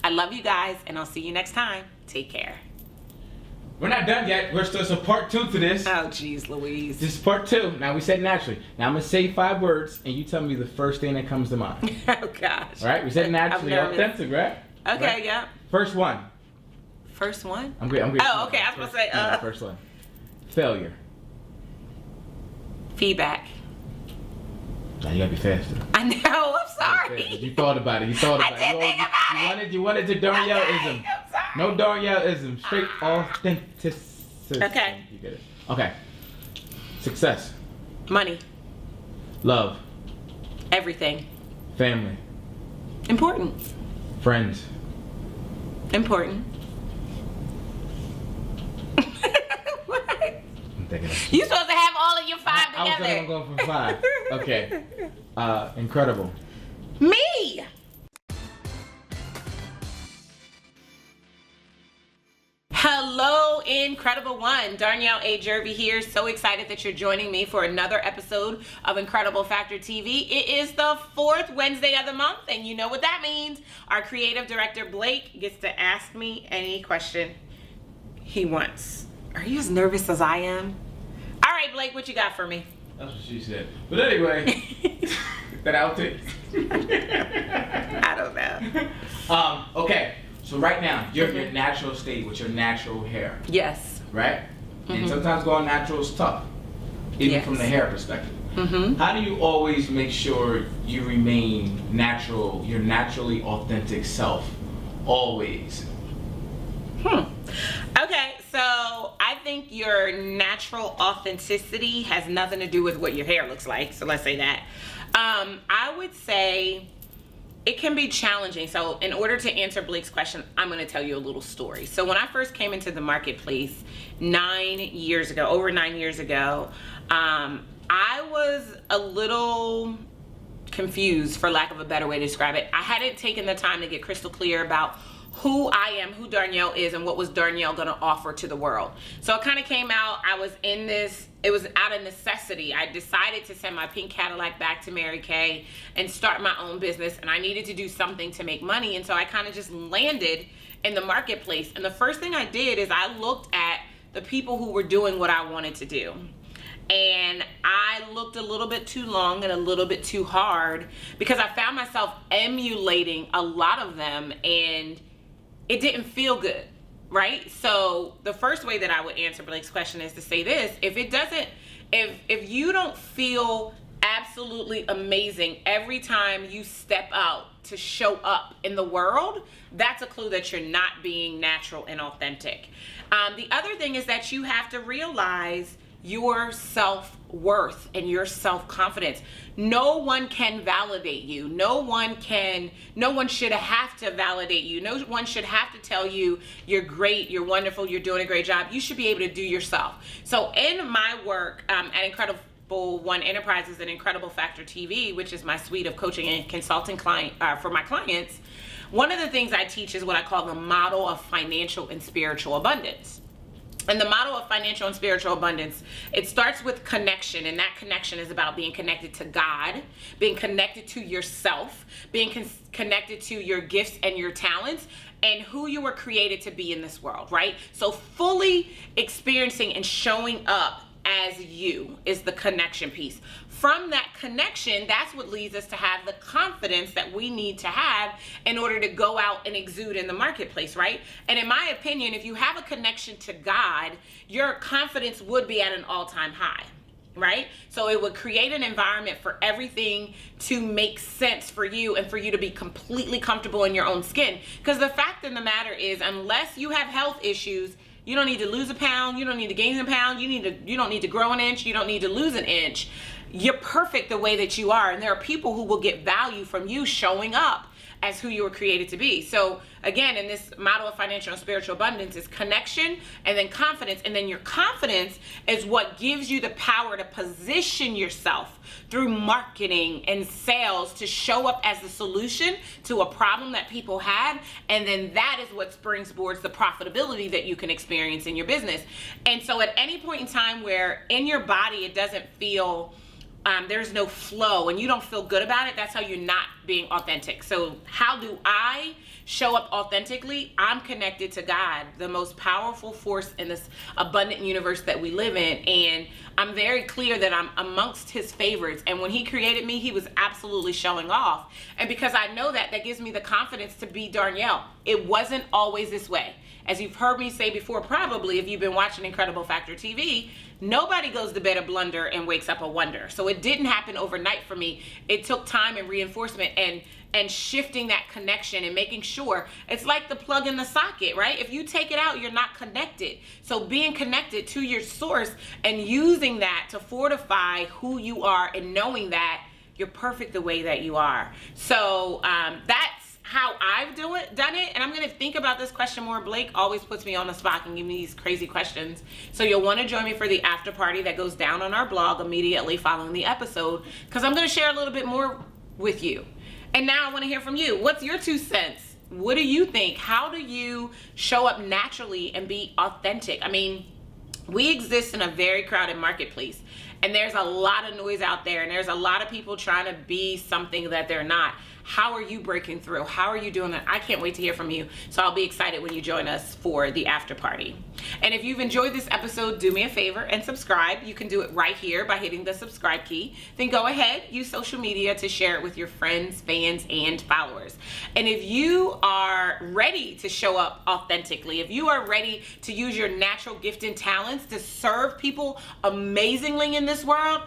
I love you guys, and I'll see you next time. Take care. We're not done yet. We're still part 2 to this. Oh, jeez, Louise. This is part 2. Now, we said naturally. Now, I'm going to say 5 words, and you tell me the first thing that comes to mind. Oh, gosh. All right? We said naturally, authentic, right? Okay, right? yeah. First one. First one? I'm good. Oh, okay. I was going to say... No, first one. Failure. Feedback. Now, you got to be faster. I know. I'm sorry. You thought about it. You thought about it. You wanted to Darnyelle-ism. No Darnyelle-ism. Straight authenticity. Okay. You get it. Okay. Success. Money. Love. Everything. Family. Important. Friends. Important. What? I'm thinking of You supposed to have all of your 5 together. I was going for 5. Okay. Incredible. Me. Hello, Incredible One. Darnyelle A. Jervey here. So excited that you're joining me for another episode of Incredible Factor TV. It is the 4th Wednesday of the month, and you know what that means. Our creative director, Blake, gets to ask me any question he wants. Are you as nervous as I am? All right, Blake, what you got for me? That's what she said. But anyway, that outtake. I don't know. Okay. So right now, you're in your natural state with your natural hair. Yes. Right? And sometimes going natural is tough, even from the hair perspective. How do you always make sure you remain natural, your naturally authentic self, always? Okay, so I think your natural authenticity has nothing to do with what your hair looks like. So let's say that. I would say it can be challenging. So in order to answer Blake's question, I'm going to tell you a little story. So when I first came into the marketplace 9 years ago, over 9 years ago, I was a little confused, for lack of a better way to describe it. I hadn't taken the time to get crystal clear about who I am, who Darnyelle is, and what was Darnyelle going to offer to the world. So it kind of came out, I was in this, it was out of necessity. I decided to send my pink Cadillac back to Mary Kay and start my own business, and I needed to do something to make money. And so I kind of just landed in the marketplace. And the first thing I did is I looked at the people who were doing what I wanted to do. And I looked a little bit too long and a little bit too hard because I found myself emulating a lot of them, and it didn't feel good, right? So the first way that I would answer Blake's question is to say this: if you don't feel absolutely amazing every time you step out to show up in the world, that's a clue that you're not being natural and authentic. The other thing is that you have to realize your self-worth and your self-confidence. No one can validate you. No one should have to validate you. No one should have to tell you you're great, you're wonderful, you're doing a great job. You should be able to do yourself. So in my work at Incredible One Enterprises and Incredible Factor TV, which is my suite of coaching and consulting for my clients, one of the things I teach is what I call the model of financial and spiritual abundance. And the model of financial and spiritual abundance, it starts with connection, and that connection is about being connected to God, being connected to yourself, being connected to your gifts and your talents, and who you were created to be in this world, right? So fully experiencing and showing up as you is the connection piece. From that connection, that's what leads us to have the confidence that we need to have in order to go out and exude in the marketplace, right? And in my opinion, if you have a connection to God, your confidence would be at an all-time high, right? So it would create an environment for everything to make sense for you and for you to be completely comfortable in your own skin. Because the fact of the matter is, unless you have health issues, you don't need to lose a pound, you don't need to gain a pound, you don't need to grow an inch, you don't need to lose an inch. You're perfect the way that you are, and there are people who will get value from you showing up as who you were created to be. So again, in this model of financial and spiritual abundance is connection and then confidence. And then your confidence is what gives you the power to position yourself through marketing and sales to show up as the solution to a problem that people have. And then that is what springs towards the profitability that you can experience in your business. And so at any point in time where in your body it doesn't feel there's no flow and you don't feel good about it, that's how you're not being authentic. So how do I show up authentically? I'm connected to God, the most powerful force in this abundant universe that we live in. And I'm very clear that I'm amongst his favorites. And when he created me, he was absolutely showing off. And because I know that, that gives me the confidence to be Darnyelle. It wasn't always this way. As you've heard me say before, probably if you've been watching Incredible Factor TV, nobody goes to bed a blunder and wakes up a wonder. So it didn't happen overnight for me. It took time and reinforcement and shifting that connection and making sure. It's like the plug in the socket, right? If you take it out, you're not connected. So being connected to your source and using that to fortify who you are and knowing that you're perfect the way that you are. So that's how I've done it. And I'm going to think about this question more. Blake always puts me on the spot and give me these crazy questions. So you'll want to join me for the after party that goes down on our blog immediately following the episode, because I'm going to share a little bit more with you. And now I want to hear from you. What's your 2 cents? What do you think? How do you show up naturally and be authentic? I mean, we exist in a very crowded marketplace, and there's a lot of noise out there, and there's a lot of people trying to be something that they're not. How are you breaking through? How are you doing that? I can't wait to hear from you. So I'll be excited when you join us for the after party. And if you've enjoyed this episode, do me a favor and subscribe. You can do it right here by hitting the subscribe key. Then go ahead, use social media to share it with your friends, fans, and followers. And if you are ready to show up authentically, if you are ready to use your natural gift and talents to serve people amazingly in this world,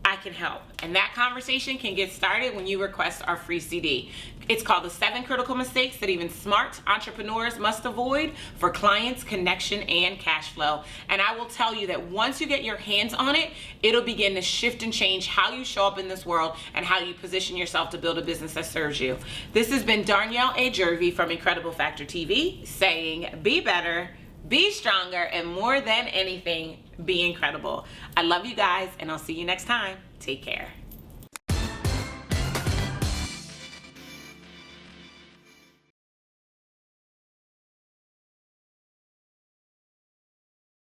I can help. And that conversation can get started when you request our free CD. It's called The 7 Critical Mistakes That Even Smart Entrepreneurs Must Avoid for Clients, Connection, and Cash Flow. And I will tell you that once you get your hands on it, it'll begin to shift and change how you show up in this world and how you position yourself to build a business that serves you. This has been Darnyelle A. Jervey from Incredible Factor TV saying, be better, be stronger, and more than anything, be incredible. I love you guys, and I'll see you next time. Take care.